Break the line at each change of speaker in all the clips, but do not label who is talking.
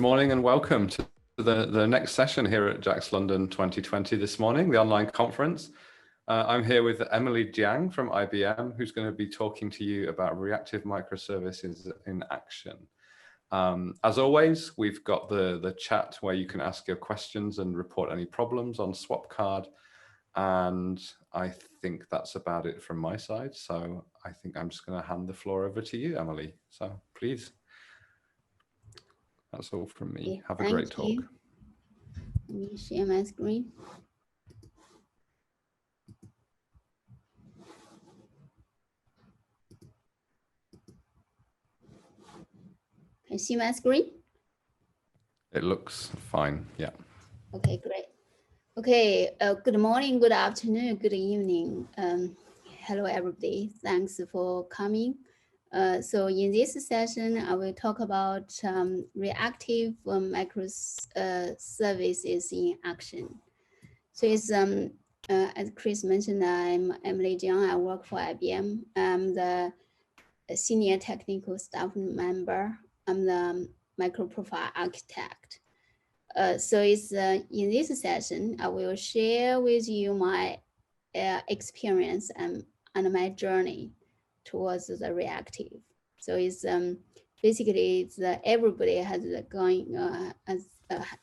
morning and welcome to the next session here at JAX London 2020 this morning, the online conference. I'm here with Emily Jiang from IBM, who's going to be talking to you about reactive microservices in action. As always, we've got the chat where you can ask your questions and report any problems on Swapcard. And I think that's about it from my side. So I think I'm just going to hand the floor over to you, Emily. So please. That's all from me.
Okay,
have a great talk.
Let me share my screen. Can you see my screen?
It looks fine, yeah.
Okay, great. Okay, good morning, good afternoon, good evening. Hello, everybody. Thanks for coming. So in this session, I will talk about reactive microservices in action. So it's, as Chris mentioned, I'm Emily Jiang. I work for IBM. I'm the senior technical staff member. I'm the MicroProfile Architect. So it's in this session, I will share with you my experience and my journey towards the reactive. So it's basically it's everybody has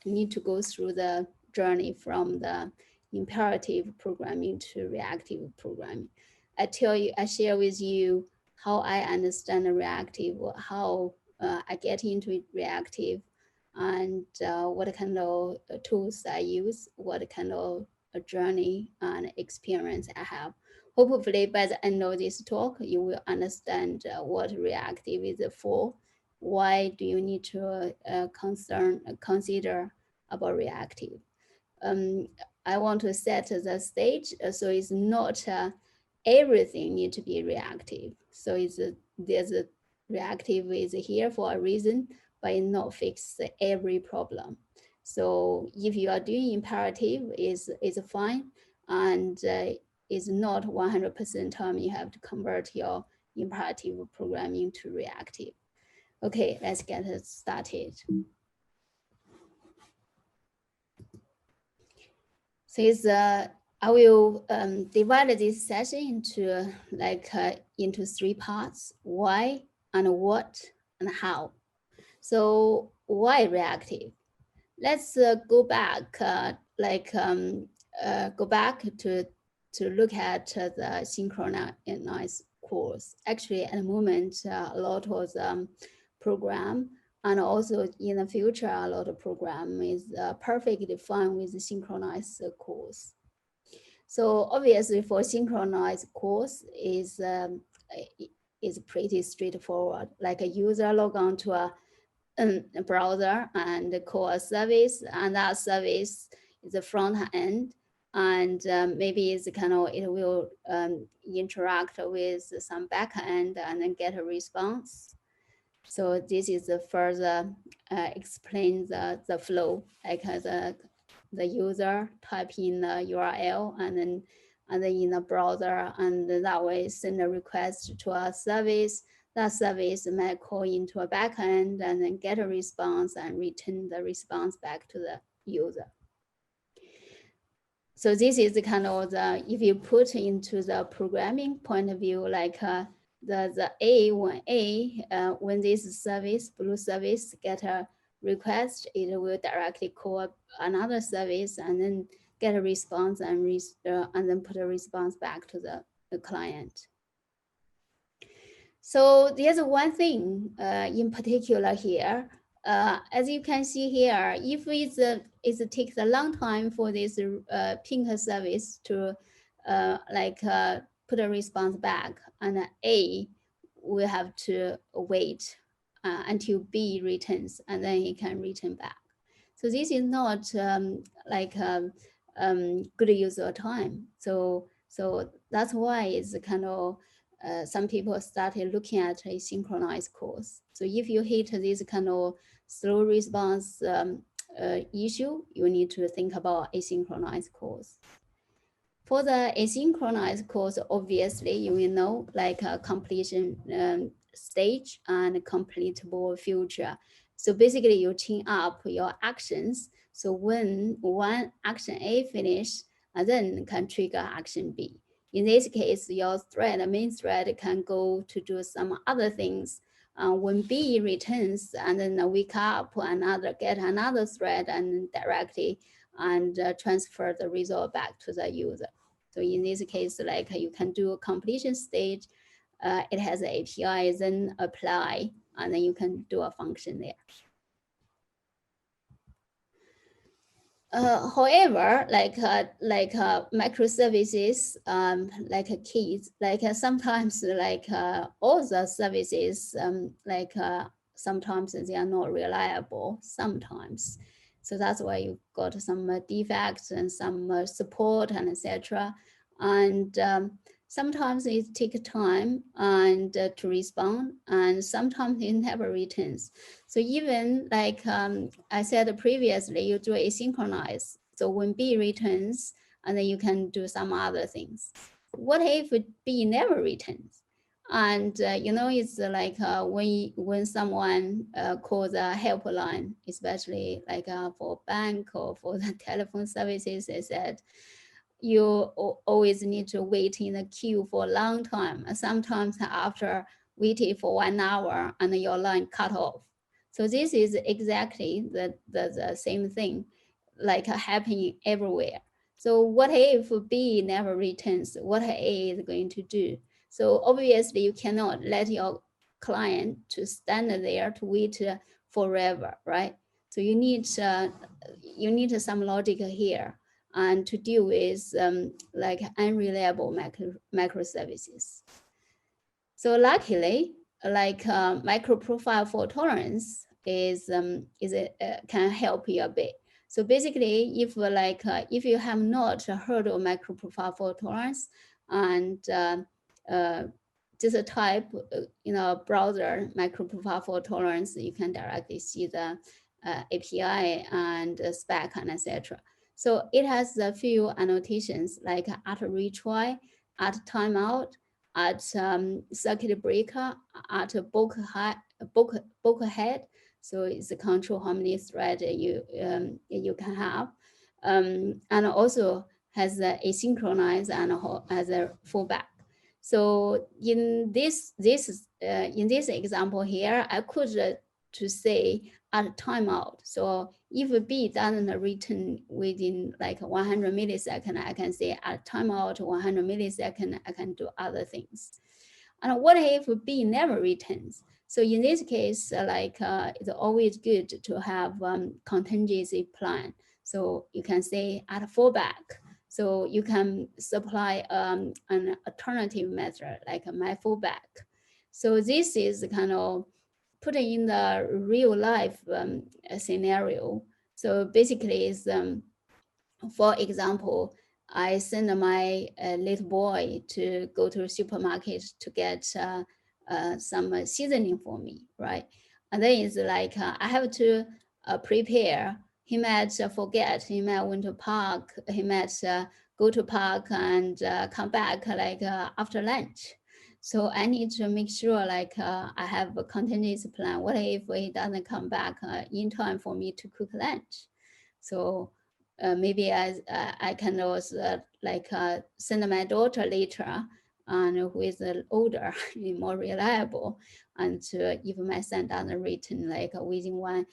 need to go through the journey from the imperative programming to reactive programming. I share with you how I understand the reactive, how I get into reactive, and what kind of tools I use, what kind of journey and experience I have. Hopefully by the end of this talk, you will understand what reactive is for. Why do you need to consider about reactive? I want to set the stage, so it's not everything need to be reactive. So there's a reactive is here for a reason, but it not fix every problem. So if you are doing imperative, is fine, and is not 100% time you have to convert your imperative programming to reactive. Okay, let's get started. So it's, I will divide this session into into three parts: why and what and how. So why reactive? Let's go back, go back to look at the Synchronous Course. Actually, at the moment, a lot of program, and also in the future, a lot of program is perfectly fine with the Synchronous Course. So obviously, for Synchronous Course is pretty straightforward. Like a user log on to a browser and call a service, and that service is the front end, and maybe it's kind of it will interact with some back end and then get a response. So this is the further explain the flow, like the user type in the URL and then in the browser, and that way send a request to a service. That service might call into a backend and then get a response and return the response back to the user. So this is the kind of the, if you put into the programming point of view, like the when this service, blue service, get a request, it will directly call another service and then get a response and then put a response back to the client. So there's one thing in particular here. As you can see here, if it takes a long time for this ping service to put a response back, and A will have to wait until B returns, and then it can return back. So this is not good use of time. So that's why it's kind of some people started looking at a synchronized course. So if you hit this kind of slow response issue, you need to think about asynchronous course. For the asynchronous course, obviously you will know like a completion stage and completable future. So basically you chain up your actions. So when one action A finish, then can trigger action B. In this case, your thread, the main thread, can go to do some other things. When B returns, and then wake up get another thread and directly transfer the result back to the user. So in this case, like you can do a completion stage. It has an API, then apply, and then you can do a function there. However, microservices, keys, sometimes all the services, sometimes they are not reliable. Sometimes, so that's why you got some defects and some support and etc. And sometimes it takes time and to respond, and sometimes it never returns. So even like I said previously, you do asynchronize. So when B returns, and then you can do some other things. What if B never returns? And it's like when someone calls a helpline, especially like for bank or for the telephone services, they said, you always need to wait in the queue for a long time. Sometimes after waiting for 1 hour and your line cut off. So this is exactly the same thing, like happening everywhere. So what if B never returns? What A is going to do? So obviously you cannot let your client to stand there to wait forever, right? So you need some logic here and to deal with like unreliable microservices. So luckily, like MicroProfile Fault Tolerance can help you a bit. So basically, if you have not heard of MicroProfile Fault Tolerance, and just type browser MicroProfile Fault Tolerance, you can directly see the API and spec and etc. So it has a few annotations like at retry, at timeout, at circuit breaker, at bulk head. So it's a control how many threads you can have, and also has a asynchronous and has a fallback. So in this example here, I could to say at timeout. So if B doesn't return within like 100 milliseconds, I can say at timeout 100 milliseconds, I can do other things. And what if B never returns? So in this case, it's always good to have contingency plan. So you can say at fallback. So you can supply an alternative method like my fallback. So this is kind of put in the real life scenario. So basically, is for example, I send my little boy to go to the supermarket to get some seasoning for me, right? And then it's like I have to prepare. He might forget. He might went to park. He might go to park and come back like after lunch. So I need to make sure like I have a contingency plan. What if he doesn't come back in time for me to cook lunch? So maybe I can also send my daughter later, and who is older, more reliable, and if my son doesn't return like within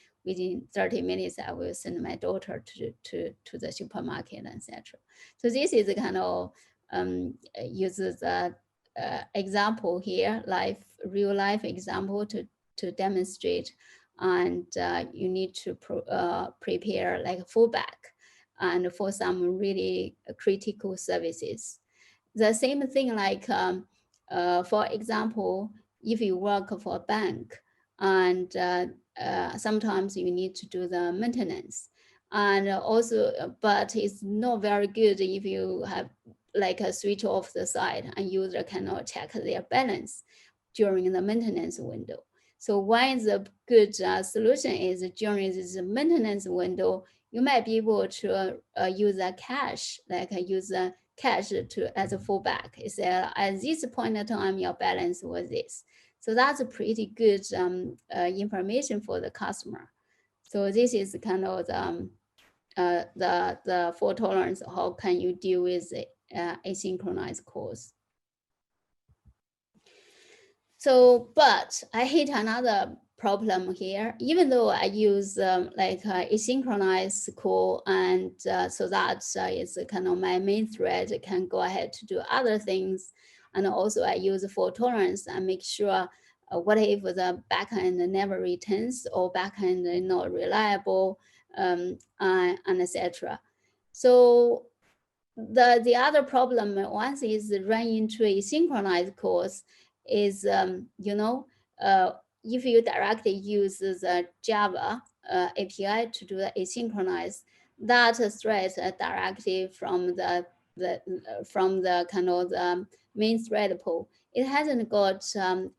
30 minutes, I will send my daughter to the supermarket, etc. So this is the kind of uses the example here, real life example to demonstrate, and you need to prepare like a fallback and for some really critical services. The same thing like, for example, if you work for a bank and sometimes you need to do the maintenance. And also, but it's not very good if you have like a switch off the side and user cannot check their balance during the maintenance window. So one is a good solution is during this maintenance window, you might be able to use a cache, use a cache as a fallback. It's at this point in time, your balance was this. So that's a pretty good information for the customer. So this is kind of the fault tolerance. How can you deal with asynchronous calls? So, but I hit another problem here. Even though I use like asynchronous call, and so that is kind of my main thread can go ahead to do other things, and also I use fault tolerance and make sure what if the backend never returns or backend is not reliable, and etc. So the other problem once is run into a synchronized calls is if you directly use the Java API to do the asynchronous, that thread directly from the kind of the main thread pool, it hasn't got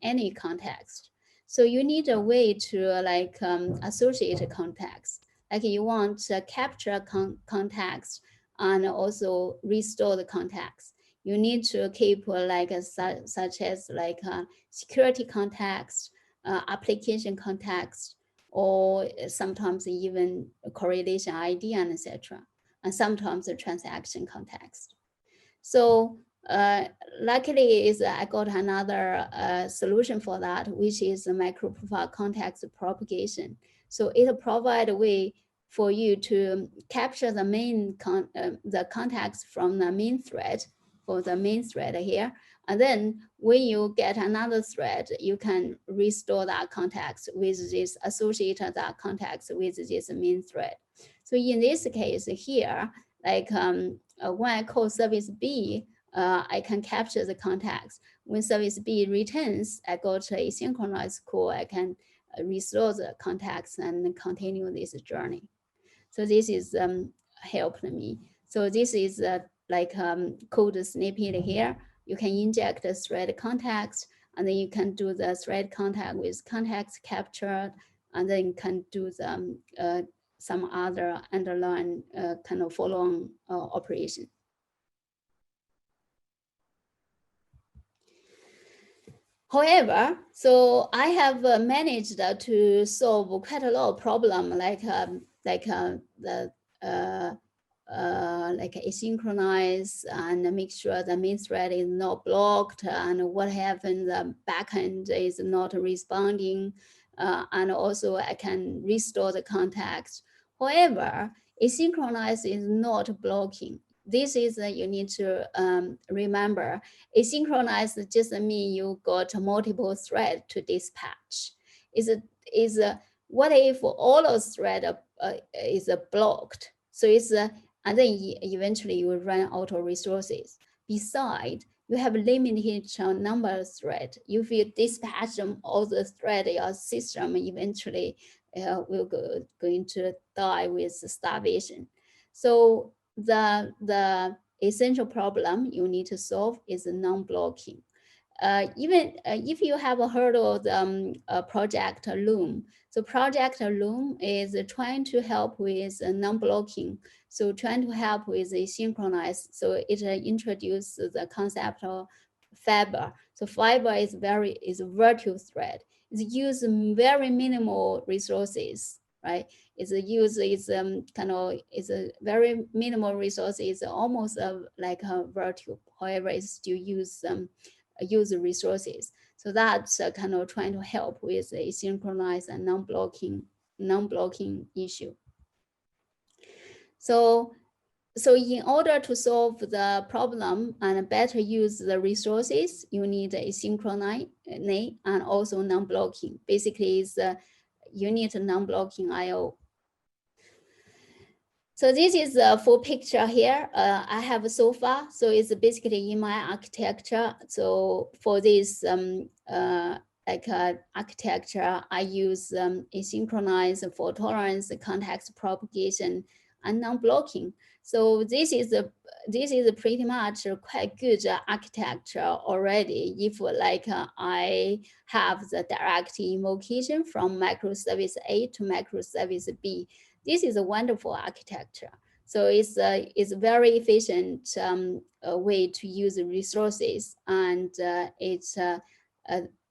any context. So you need a way to like associate context. Like you want to capture context and also restore the context. You need to keep like such as like security context, application context, or sometimes even correlation ID and etc. And sometimes the transaction context. So luckily is I got another solution for that, which is the MicroProfile context propagation. So it provides a way for you to capture the main the context from the main thread, for the main thread here. And then when you get another thread, you can restore that context with this, associate that context with this main thread. So in this case here, like when I call service B, I can capture the context. When service B returns, I got a synchronous call, I can restore the context and continue this journey. So this is helped me. So this is like code snippet here. You can inject the thread context, and then you can do the thread context with context captured, and then you can do the some other underlying kind of follow-on operation. However, so I have managed to solve quite a lot of problems like asynchronize and make sure the main thread is not blocked, and what happens the backend is not responding, and also I can restore the context. However, asynchronize is not blocking. This is you need to remember. Asynchronous just mean you got multiple threads to dispatch. What if all of thread is blocked? So it's and then eventually you will run out of resources. Besides, you have limited number of threads. If you dispatch them all the thread, your system eventually will going to die with starvation. So the essential problem you need to solve is non-blocking. Even if you have heard of the Project Loom, so Project Loom is trying to help with non-blocking. So trying to help with asynchronous. So it introduces the concept of fiber. So fiber is a virtual thread. It's used very minimal resources, right? It's a very minimal resource. It's almost like a virtual. However, it still use resources. So that's kind of trying to help with a synchronized and non-blocking issue. So in order to solve the problem and better use the resources, you need a synchronized and also non-blocking. Basically, you need a non-blocking I/O. So this is a full picture here I have so far. So it's basically in my architecture. So for this architecture, I use asynchronous fault tolerance, context propagation, and non-blocking. So this is pretty much quite good architecture already. If I have the direct invocation from microservice A to microservice B. This is a wonderful architecture. So it's very efficient way to use resources, and it's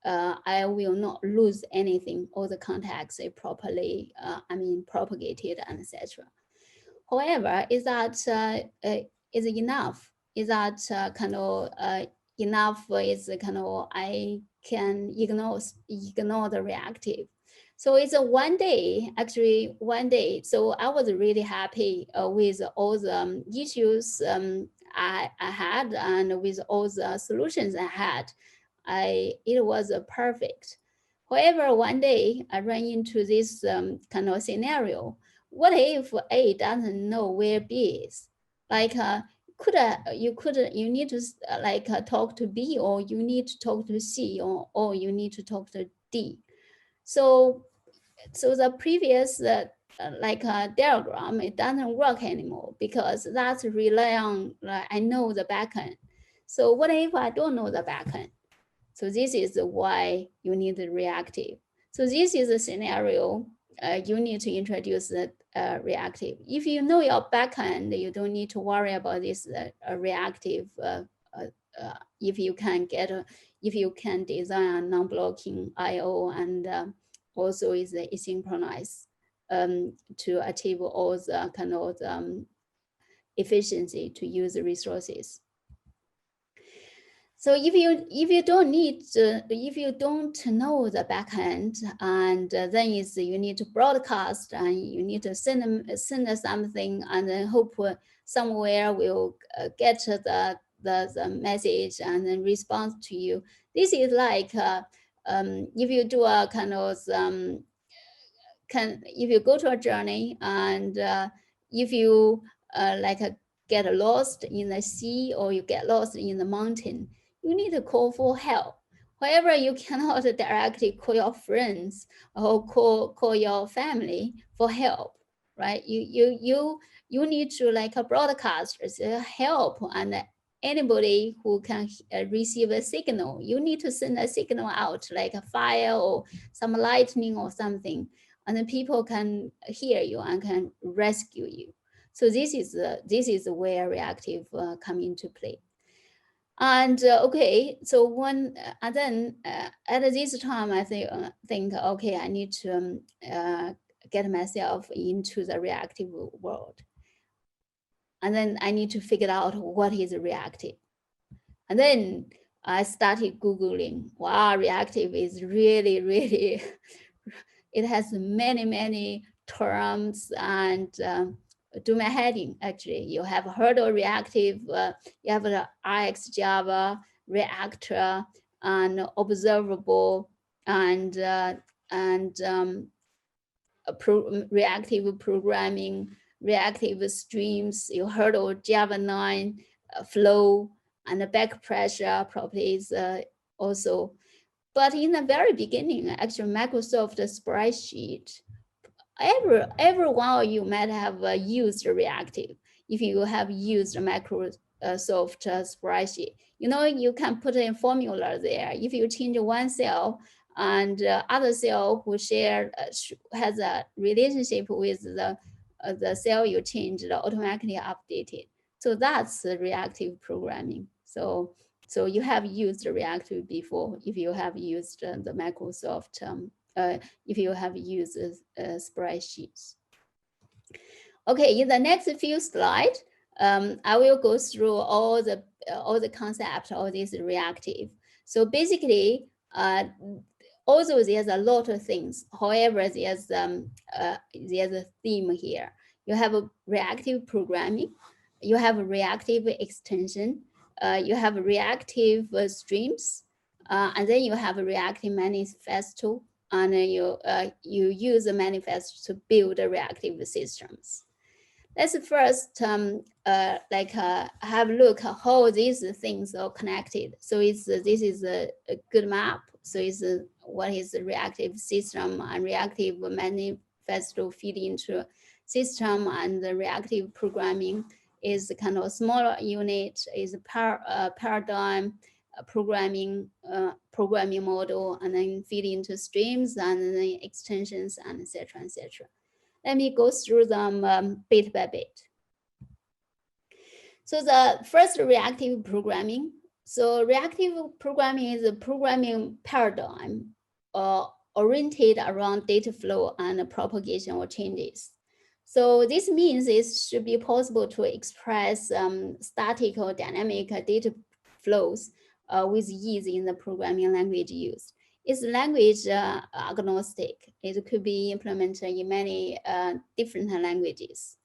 I will not lose anything. All the context is properly, propagated and etc. However, is that is enough? Is that enough? Is I can ignore the reactive. So it's a one day. So I was really happy with all the issues I had, and with all the solutions I had. It was perfect. However, one day I ran into this scenario. What if A doesn't know where B is? Like, you need to talk to B, or you need to talk to C, or you need to talk to D. So the previous diagram, it doesn't work anymore, because that's rely on I know the backend. So what if I don't know the backend? So this is why you need the reactive. So this is a scenario you need to introduce the reactive. If you know your backend, you don't need to worry about this reactive. If you can design a non-blocking I/O, and also is asynchronous to achieve all the efficiency to use the resources. So if you don't know the backend, and then you need to broadcast, and you need to send something, and then hope somewhere will get the message and then respond to you. This is like if you do a if you go to a journey, and if you get lost in the sea, or you get lost in the mountain, you need to call for help. However, you cannot directly call your friends or call your family for help, right? You need to broadcast help, and anybody who can receive a signal, you need to send a signal out, like a fire or some lightning or something, and then people can hear you and can rescue you. So this is where reactive come into play. And okay, so then at this time, I think okay, I need to get myself into the reactive world, and then I need to figure out what is reactive. And then I started Googling. Wow, reactive is really it has many terms, and do my heading. Actually, you have heard of reactive, you have the RX Java, reactor, and observable, and reactive programming, reactive streams. You heard of Java 9, flow, and the back pressure properties also. But in the very beginning, actually, Microsoft spreadsheet, every one of you might have used reactive. If you have used Microsoft spreadsheet, you can put in formula there. If you change one cell, and other cell who has a relationship with the cell you changed, automatically updated. So that's reactive programming. So you have used reactive before, if you have used the Microsoft, if you have used spreadsheets. Okay, in the next few slides, I will go through all the concepts of this reactive. So basically, also there's a lot of things. However, there's a theme here. You have a reactive programming, you have a reactive extension, you have reactive streams, and then you have a reactive manifesto, and you use a manifesto to build a reactive systems. Let's first have a look at how these things are connected. So this is a good map. So what is the reactive system, and reactive manifesto feed into system, and the reactive programming is kind of a smaller unit, is a paradigm programming model, and then feed into streams, and then extensions, and etc. etc. Let me go through them bit by bit. So the first reactive programming, So reactive programming is a programming paradigm oriented around data flow and propagation or changes. So this means it should be possible to express static or dynamic data flows with ease in the programming language used. It's language agnostic. It could be implemented in many different languages.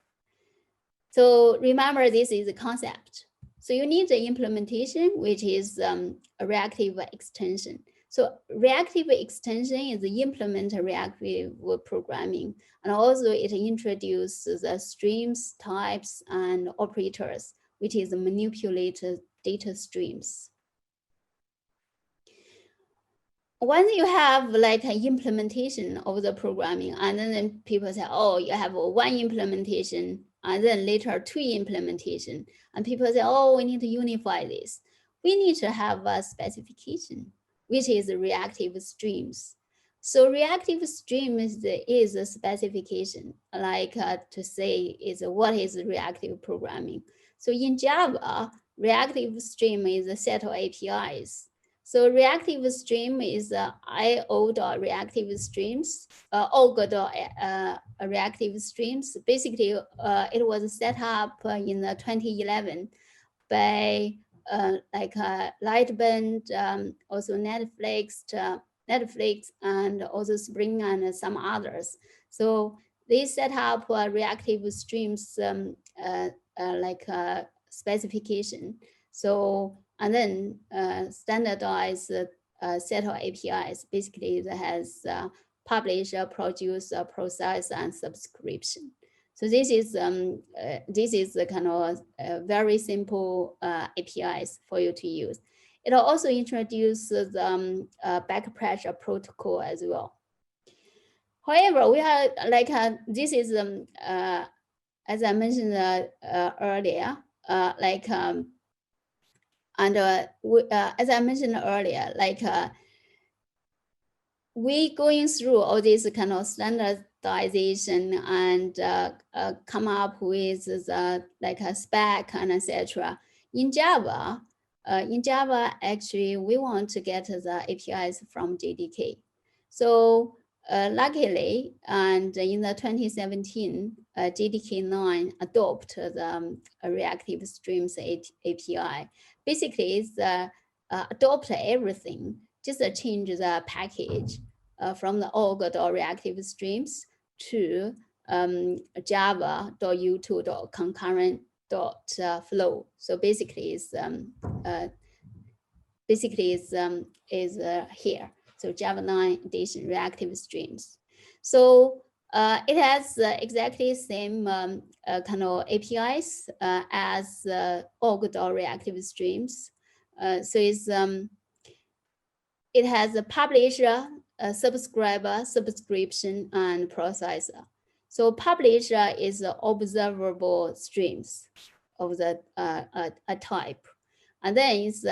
So remember, this is a concept. So you need the implementation, which is a reactive extension. So reactive extension is the implement reactive programming, and also it introduces the streams, types, and operators, which is manipulate data streams. Once you have like an implementation of the programming, and then people say, oh, you have one implementation, and then later two implementation, and people say, oh, we need to unify this. We need to have a specification, which is reactive streams. So reactive streams is a specification, like to say is what is reactive programming. So in Java, reactive stream is a set of APIs. So reactive stream is io.reactive streams, org.reactive streams. Basically, it was set up in 2011 by Lightband, also Netflix, and also Spring and some others. So they set up reactive streams specification. So and then standardized set of APIs, basically that has publish, produce, process, and subscription. So this is the kind of very simple APIs for you to use. It also introduces back pressure protocol as well. However, we have this is as I mentioned earlier, as I mentioned earlier, we going through all this kind of standardization and come up with like a spec and etc. In Java, actually, we want to get the APIs from JDK. So luckily, and in the 2017, JDK 9 adopted the Reactive Streams API. Basically, it's adopt everything, just change the package from the org.reactive streams to java.u2.concurrent.flow. So basically, is here. So Java 9 edition reactive streams. So it has exactly same kind of APIs as org.reactive streams. So it's it has a publisher, a subscriber, subscription, and processor. So publisher is observable streams of the a type. And then it's,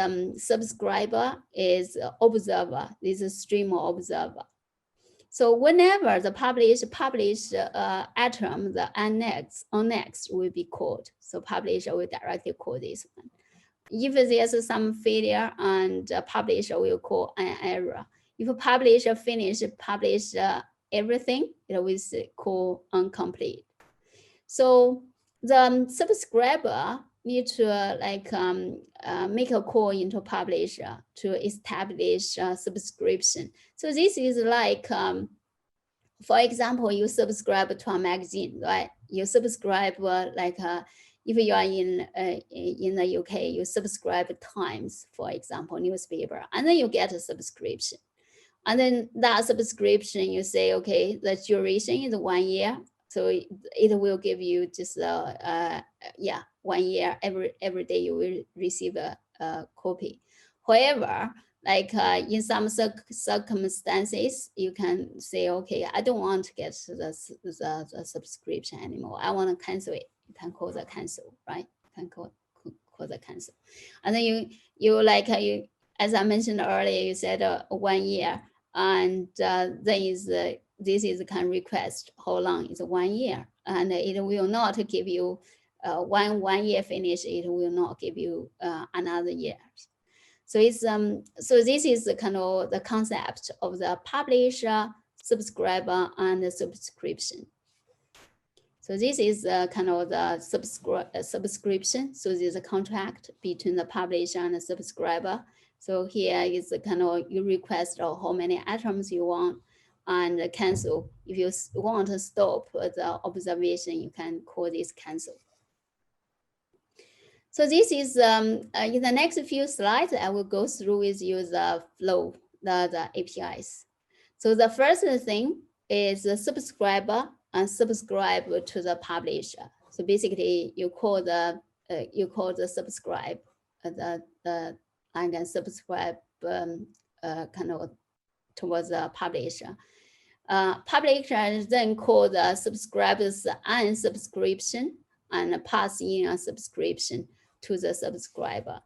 subscriber is observer. This is stream observer. So whenever the published atom, the annex will be called. So publisher will directly call this one. If there's some failure, and publisher will call an error. If a publisher publish everything, it will call incomplete. So the subscriber need to make a call into publisher to establish subscription. So this is like, for example, you subscribe to a magazine, right? You subscribe if you are in the UK, you subscribe Times, for example, newspaper, and then you get a subscription. And then that subscription, you say, okay, the duration is 1 year. So it will give you just 1 year, every day you will receive a copy. However, in some circumstances, you can say, okay, I don't want to get the subscription anymore. I want to cancel it. You can call the cancel, right? You can call the cancel. And then you as I mentioned earlier, you said 1 year, and then this is kind of request. How long is 1 year? And it will not give you 1 year finish. It will not give you another year. So it's so this is the kind of the concept of the publisher, subscriber, and the subscription. So this is kind of the subscription. So there's a contract between the publisher and the subscriber. So here is the kind of you request how many items you want and cancel. If you want to stop the observation, you can call this cancel. So this is in the next few slides, I will go through with you the flow, the APIs. So the first thing is the subscriber and subscribe to the publisher. So basically, you call the subscribe and then subscribe kind of towards the publisher. Publisher then call the subscribers unsubscription and pass in a subscription to the subscriber.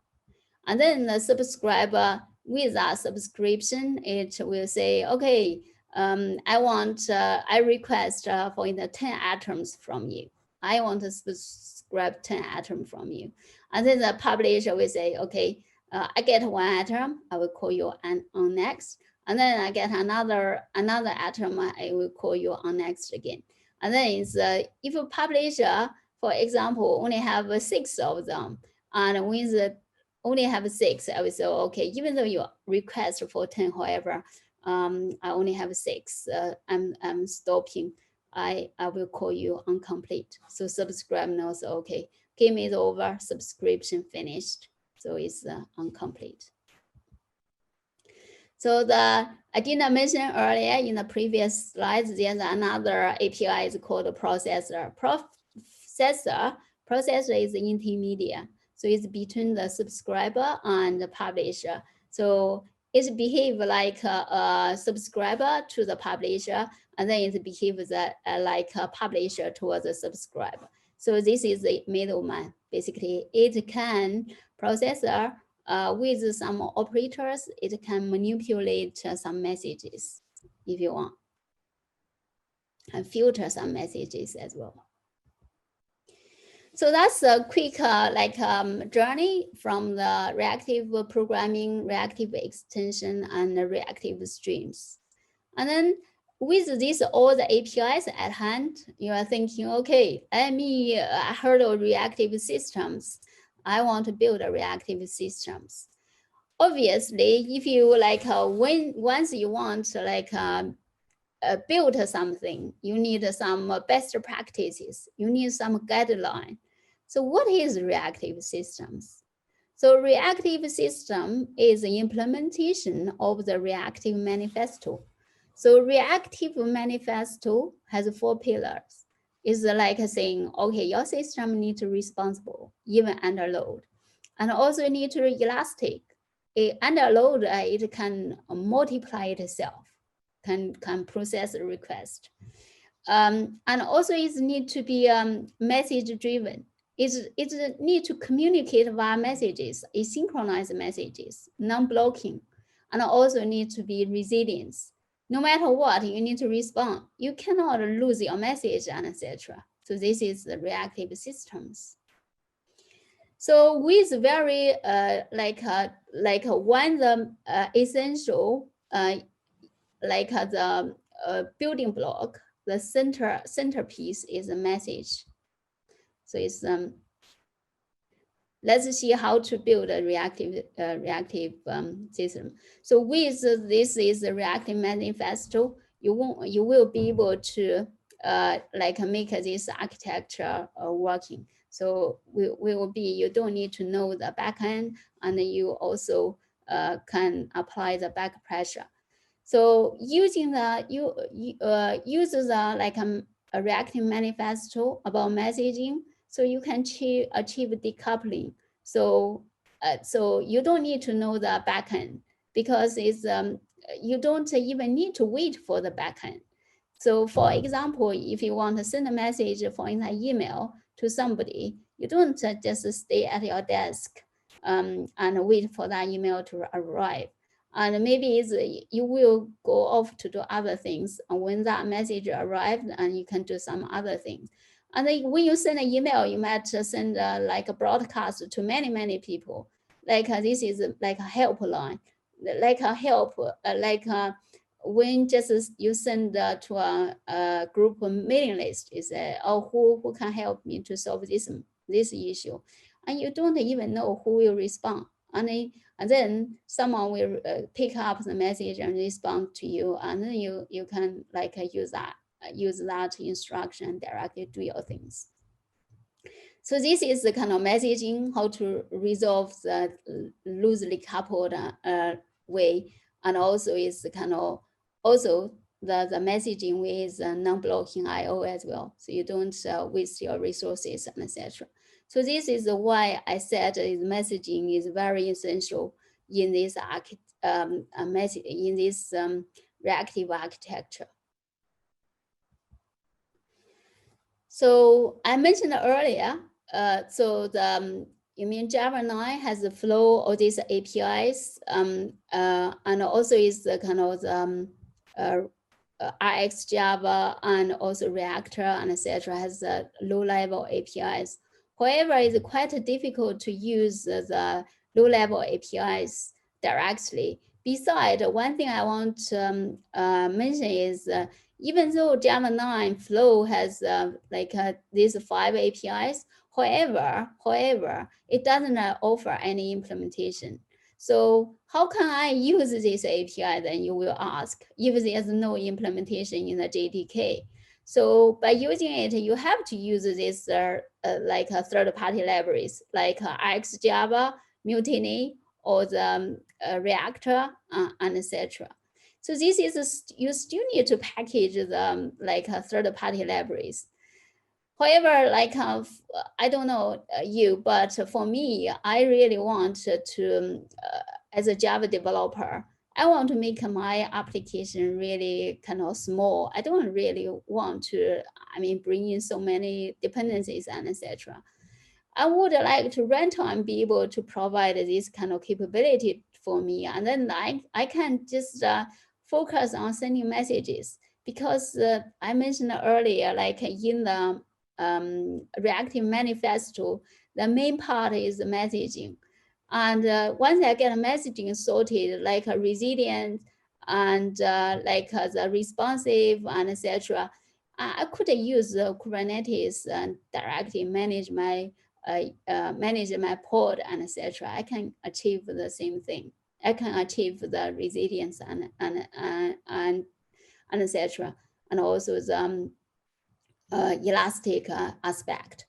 And then the subscriber with that subscription, it will say, okay, I request for 10 items from you. I want to subscribe 10 items from you. And then the publisher will say, okay, I get 1 item, I will call you on next. And then I get another item, I will call you on next again. And then it's, if a publisher, for example, only have 6 of them, and with the only have 6, I will say, okay, even though you request for 10, however, I only have 6, I'm stopping. I will call you incomplete. So subscribe knows, okay, game is over, subscription finished. So it's incomplete. So I didn't mention earlier in the previous slides, there's another API is called a processor. Processor is intermediate. So it's between the subscriber and the publisher. So it behaves like a subscriber to the publisher, and then it behaves like a publisher towards the subscriber. So this is the middleman. Basically, it can processor with some operators, it can manipulate some messages if you want, and filter some messages as well. So that's a quick journey from the reactive programming, reactive extension, and the reactive streams. And then with this, all the APIs at hand, you are thinking, okay, I heard of reactive systems. I want to build a reactive systems. Obviously, if you once you want to build something, you need some best practices, you need some guideline. So what is reactive systems? So reactive system is the implementation of the Reactive Manifesto. So Reactive Manifesto has 4 pillars. It's like saying, okay, your system needs to be responsible, even under load. And also need to be elastic. Under load, it can multiply itself, can process a request. And also it need to be message driven. It need to communicate via messages, asynchronous messages, non-blocking, and also need to be resilience. No matter what, you need to respond. You cannot lose your message and etc. So this is the reactive systems. So with very one the essential the building block, the centerpiece is a message. So it's let's see how to build a reactive system. So with this is the Reactive Manifesto, you will be able to make this architecture working. So you don't need to know the backend, and you also can apply the back pressure. So using the a Reactive Manifesto about messaging, so you can achieve decoupling. So so you don't need to know the backend, because it's you don't even need to wait for the backend. So for example, if you want to send a message for an email to somebody, you don't just stay at your desk and wait for that email to arrive. And maybe you will go off to do other things. And when that message arrived, and you can do some other things. And then when you send an email, you might send a broadcast to many people. like this is like a helpline, like a help, when just you send to a group mailing list, you say, oh, who can help me to solve this issue, and you don't even know who will respond, and then someone will pick up the message and respond to you, and then you can like use that instruction directly do your things. So this is the kind of messaging, how to resolve the loosely coupled way, and also is the kind of also the messaging with non-blocking IO as well, so you don't waste your resources and etc. So this is why I said messaging is very essential in this reactive architecture. So I mentioned earlier, so you mean Java 9 has the flow of these APIs, and also is the kind of RX Java and also Reactor and etc. has low-level APIs. However, it's quite difficult to use the low-level APIs directly. Besides, one thing I want to mention is even though Java 9 Flow has these 5 APIs, however, it doesn't offer any implementation. So how can I use this API, then you will ask, if there's no implementation in the JDK? So by using it, you have to use this third-party libraries like RxJava, Mutiny, or the Reactor, and etc. So this is you still need to package the third-party libraries. However, I don't know you, but for me, I really want to, as a Java developer, I want to make my application really kind of small. I don't really want to, bring in so many dependencies and etc. I would like to runtime be able to provide this kind of capability for me, and then I can just focus on sending messages, because I mentioned earlier, like in the Reactive Manifesto, the main part is the messaging. And once I get a messaging sorted, like a resilient and the responsive and etc., I could use Kubernetes and directly manage my pod and etc. I can achieve the same thing. I can achieve the resilience and etc. And also the elastic aspect.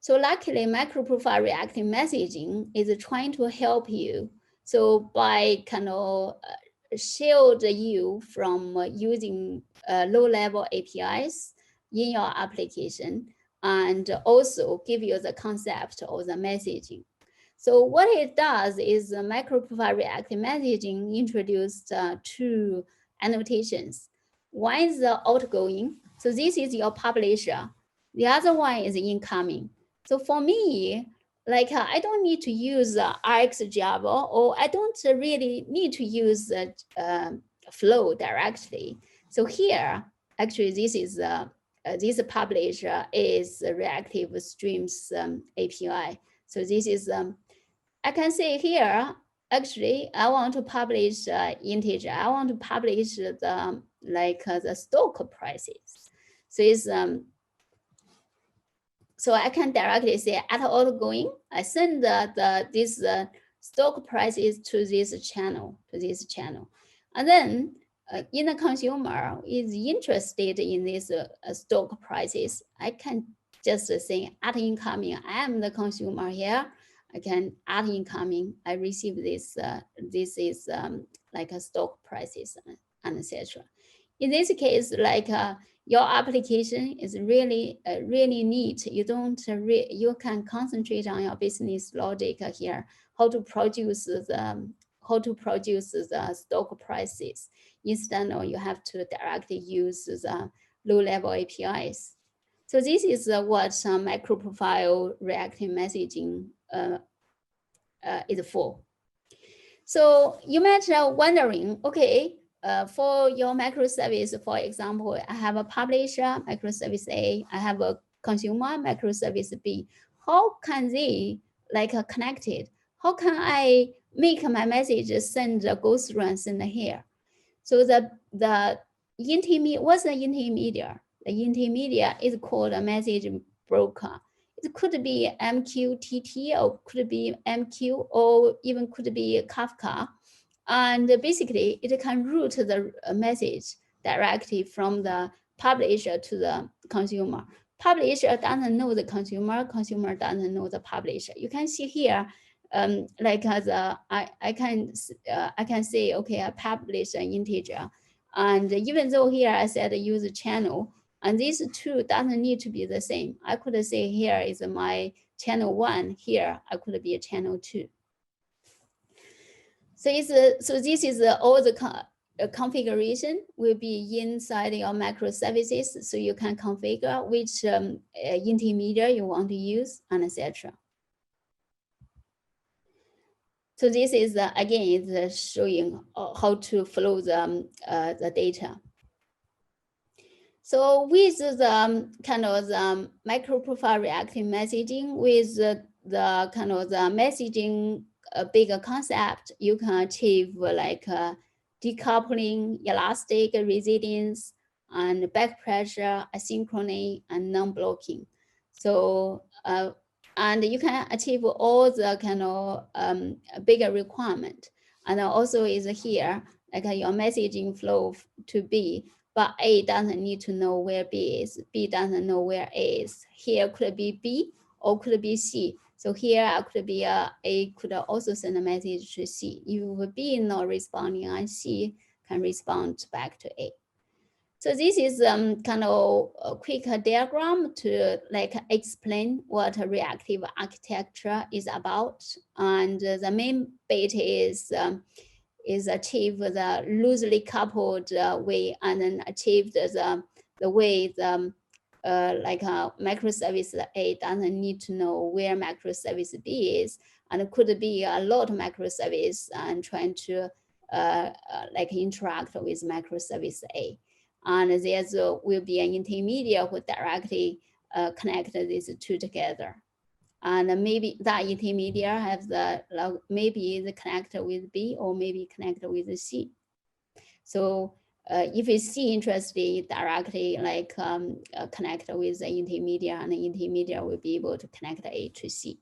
So luckily, MicroProfile Reactive Messaging is trying to help you. So by kind of shield you from using low-level APIs in your application, and also give you the concept of the messaging. So what it does is MicroProfile Reactive Messaging introduced 2 annotations. One is the outgoing. So this is your publisher. The other one is incoming. So for me, I don't need to use RxJava, or I don't really need to use Flow directly. So here, actually, this is this publisher is Reactive Streams API. So this is I can say here, actually, I want to publish integer. I want to publish the the stock prices. So it's so I can directly say at outgoing, I send this stock prices to this channel, and then in the consumer is interested in these stock prices, I can just say at incoming. I am the consumer here. I can add incoming. I receive this. This is like a stock prices and etc. In this case, your application is really really neat. You don't you can concentrate on your business logic here. How to produce the stock prices instead of you have to directly use the low-level APIs. So this is what MicroProfile Reactive Messaging is for. So you might be wondering, okay, for your microservice, for example, I have a publisher, microservice A, I have a consumer, microservice B. How can they connected? how can I make my message send go through and send here? So the intermediate, what's the intermediate? The intermediate is called a message broker. It could be MQTT or could be MQ or even could be Kafka. And basically it can route the message directly from the publisher to the consumer. Publisher doesn't know the consumer, consumer doesn't know the publisher. You can see here, like as I can say, okay, I publish an integer. And even though here I said use channel, and these two doesn't need to be the same. I could say here is my channel 1, here I could be a channel 2. So this is all the configuration will be inside your microservices, so you can configure which intermediate you want to use, and etc. So this is again is showing how to flow the data. So with the kind of the MicroProfile Reactive Messaging, with the kind of the messaging bigger concept, you can achieve like decoupling, elastic resilience, and back pressure, asynchrony, and non-blocking. So and you can achieve all the kind of bigger requirement. And also is here like your messaging flow to B. But A doesn't need to know where B is. B doesn't know where A is. Here could be B or could be C. So here could be A could also send a message to C. If B is not responding, and C can respond back to A. So this is kind of a quick diagram to like explain what a reactive architecture is about. And the main bit is achieve the loosely coupled way, and then achieve the way the like microservice A doesn't need to know where microservice B is, and it could be a lot of microservice and trying to like interact with microservice A. And there will be an intermediate who directly connect these two together. And maybe that intermediate have the maybe the connector with B or maybe connector with C. So if it's C interested, directly like connect with the intermediate, and the intermediate will be able to connect A to C.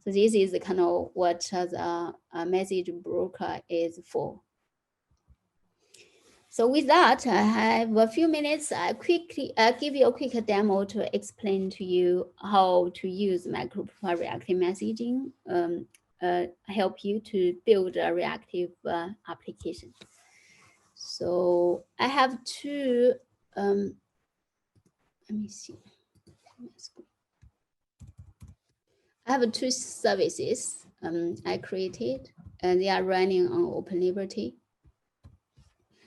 So this is kind of what the message broker is for. So with that, I have a few minutes. I quickly give you a quick demo to explain to you how to use MicroProfile Reactive Messaging, help you to build a reactive application. So I have two, let me see. I have two services I created, and they are running on Open Liberty.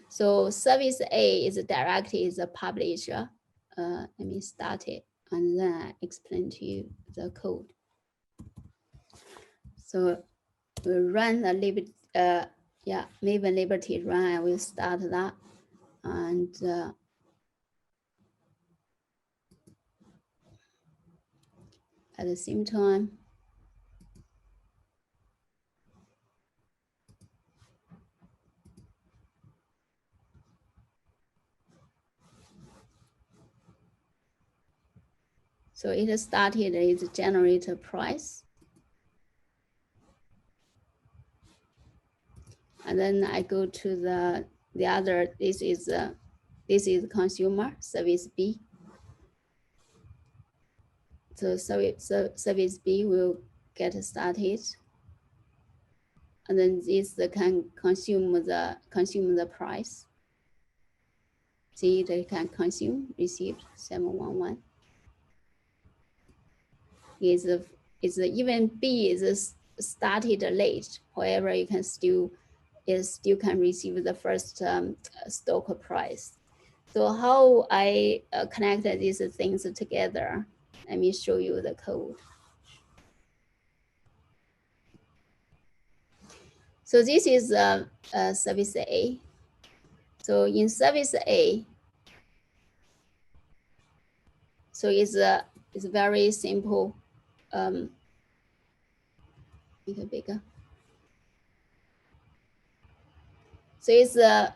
So service A is directly the publisher. Let me start it and then I explain to you the code. So we run the Liberty, yeah, Maven Liberty run. I will start that, and at the same time, so it started is generate a price. And then I go to the other, this is consumer, service B. So service B will get started. And then this can consume the price. See, they can consume, received 711. Is even B is started late. However, you can still can receive the first stock price. So how I connected these things together? Let me show you the code. So this is service A. So in service A, so it's very simple. make it bigger. So it's I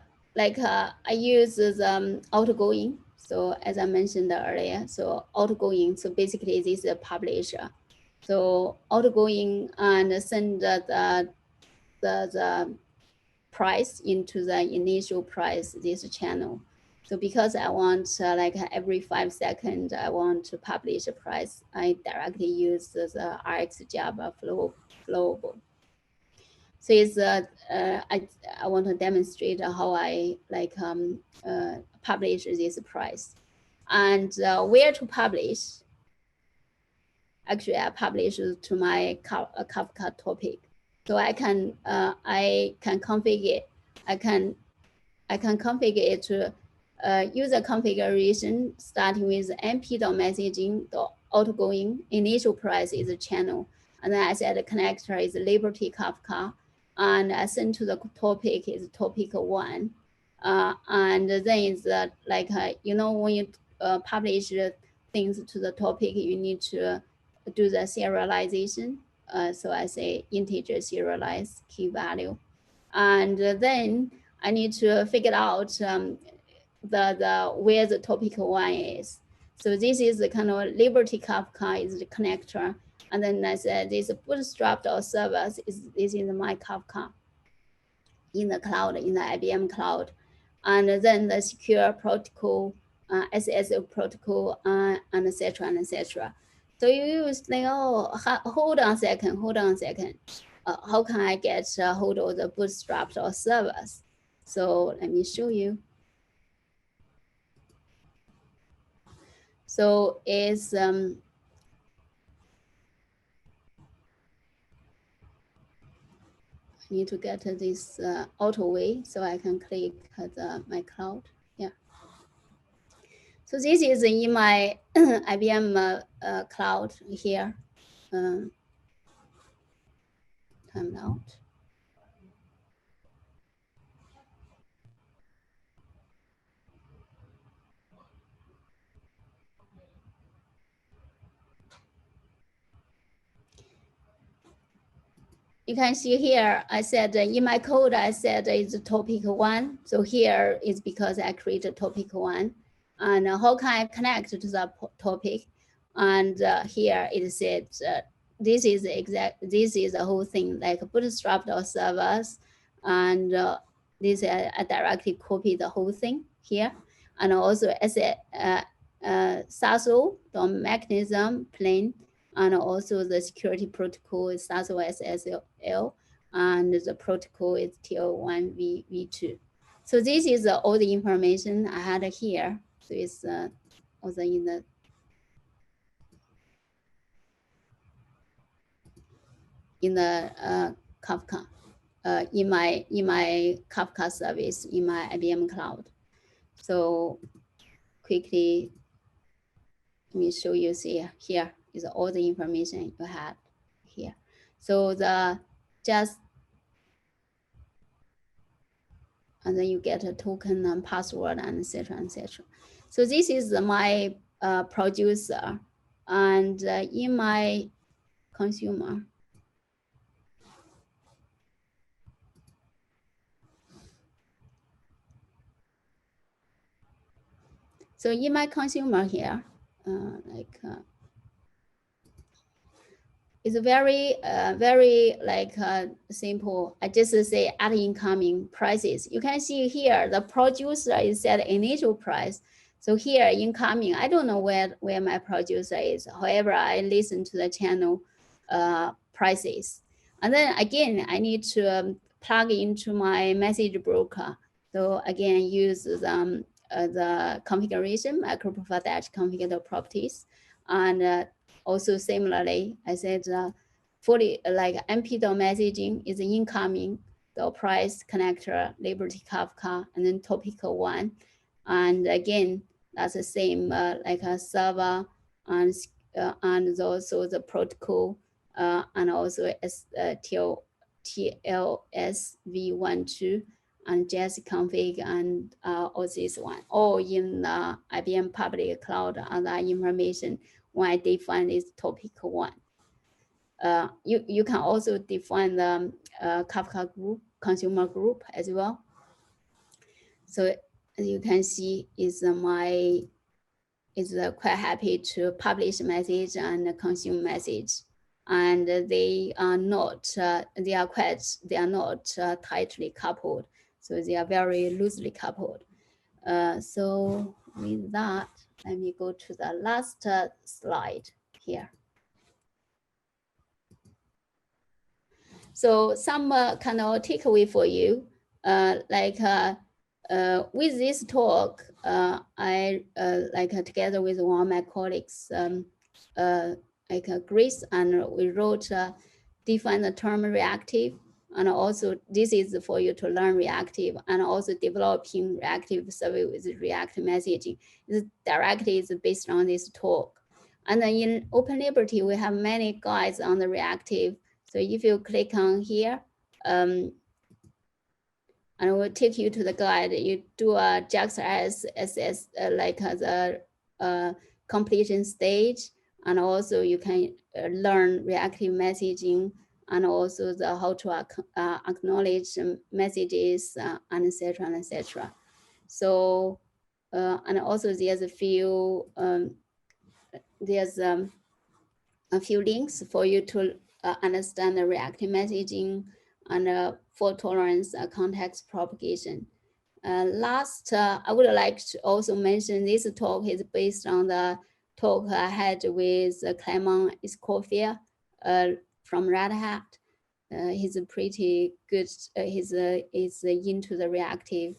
use the outgoing. So as I mentioned earlier, so outgoing. So basically, this is a publisher. So outgoing and send the price into the initial price this channel. So because I want like every 5 seconds, I want to publish a price, I directly use the RX Java flowable. So it's I want to demonstrate how I like publish this price and where to publish. Actually, I publish to my Kafka topic. So I can configure. I can configure it to user configuration starting with mp.messaging. The outgoing initial price is a channel, and then I said the connector is Liberty Kafka, and I send to the topic is topic 1, and then it's you know, when you publish things to the topic, you need to do the serialization. So I say integer serialize key value, and then I need to figure out the where the topic 1 is. So this is the kind of Liberty Kafka is the connector, and then I said this bootstrap service is this is my Kafka in the cloud, in the IBM cloud, and then the secure protocol, SSO protocol, and etc. and etc. So you think, oh, hold on a second. How can I get hold of the bootstrap service? So let me show you. So it's I need to get this auto way so I can click my cloud. Yeah. So this is in my IBM cloud here. Time out. You can see here, I said in my code, I said it's topic 1. So here is because I created topic 1. And how can I connect to the topic? And here it said, this is the whole thing, like bootstrap servers. And this I directly copy the whole thing here. And also as a SASO, the mechanism plane, and also the security protocol is SASO SSL, and the protocol is TL1 v2. So this is all the information I had here. So it's also in the Kafka, in my Kafka service in my IBM cloud. So quickly, let me show you. See here is all the information you had here. So and then you get a token and password and etc. etc. So this is my producer, and in my consumer. So in my consumer here, it's very simple. I just say add incoming prices. You can see here the producer is set initial price. So here incoming, I don't know where my producer is. However, I listen to the channel prices. And then again, I need to plug into my message broker. So again, use the configuration, MicroProfile configure properties. And also similarly, I said fully like mp.messaging is incoming, the price connector, Liberty Kafka, and then topic 1. And again, that's the same like a server and also the protocol and also TLS v12 and JS config and all this one, all in IBM public cloud and that information when I define this topic 1. You can also define the Kafka group, consumer group as well. So as you can see, is quite happy to publish message and consume message, and they are not tightly coupled. So they are very loosely coupled. So with that, let me go to the last slide here. So some kind of takeaway for you, with this talk, I together with one of my colleagues, Grace, and we wrote define the term reactive, and also this is for you to learn reactive, and also developing reactive service with reactive messaging. This directly is based on this talk. And then in Open Liberty, we have many guides on the reactive. So if you click on here, and it will take you to the guide. You do a JAX SS the completion stage, and also you can learn reactive messaging, and also the how to acknowledge messages, and etc. and etc. So and also there's a few links for you to understand the reactive messaging and fault tolerance, context propagation. Last, I would like to also mention this talk is based on the talk I had with Clement Escoffier from Red Hat. He's a pretty good, he's into the reactive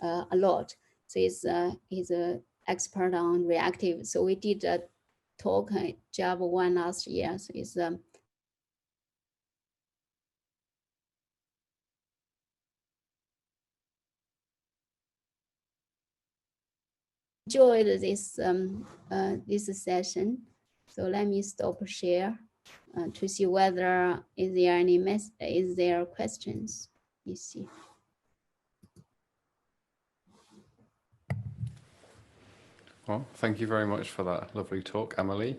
a lot. So he's an expert on reactive. So we did a talk Java 1 last year. So it's enjoyed this this session. So let me stop share to see whether is there questions. You see.
Well, thank you very much for that lovely talk, Emily.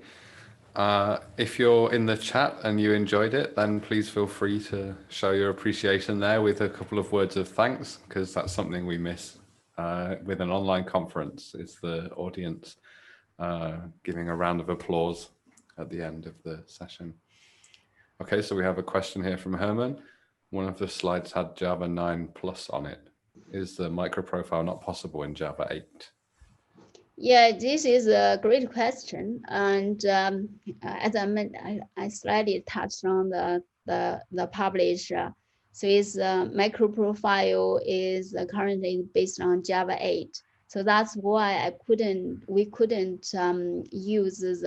If you're in the chat and you enjoyed it, then please feel free to show your appreciation there with a couple of words of thanks, because that's something we miss with an online conference, is the audience giving a round of applause at the end of the session. Okay, so we have a question here from Herman. One of the slides had Java 9+ on it. Is the microprofile not possible in Java 8?
Yeah, this is a great question, and as I mentioned, I slightly touched on the publisher. So its MicroProfile is currently based on Java 8. So that's why we couldn't use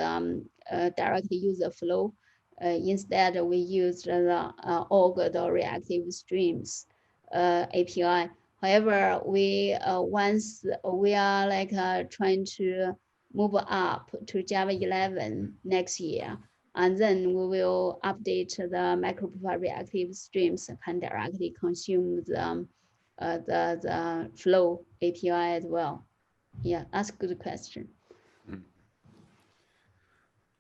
directly use the flow. Instead, we used the org or reactive streams API. However, once we are trying to move up to Java 11 next year, and then we will update the MicroProfile Reactive Streams can directly consume the flow API as well. Yeah, that's a good question.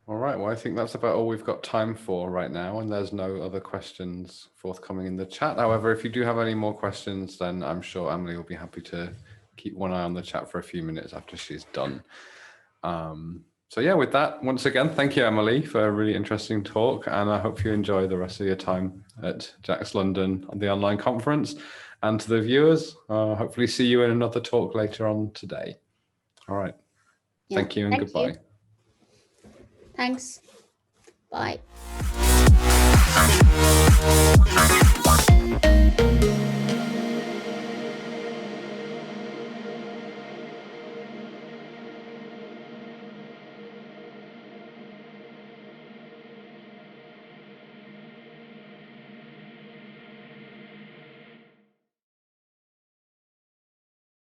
All right, well, I think that's about all we've got time for right now, and there's no other questions forthcoming in the chat. However, if you do have any more questions, then I'm sure Emily will be happy to keep one eye on the chat for a few minutes after she's done. So yeah, with that, once again, thank you, Emily, for a really interesting talk, and I hope you enjoy the rest of your time at JAX London on the online conference. And to the viewers, hopefully see you in another talk later on today. All right, yeah, thank you and goodbye.
You. Thanks. Bye.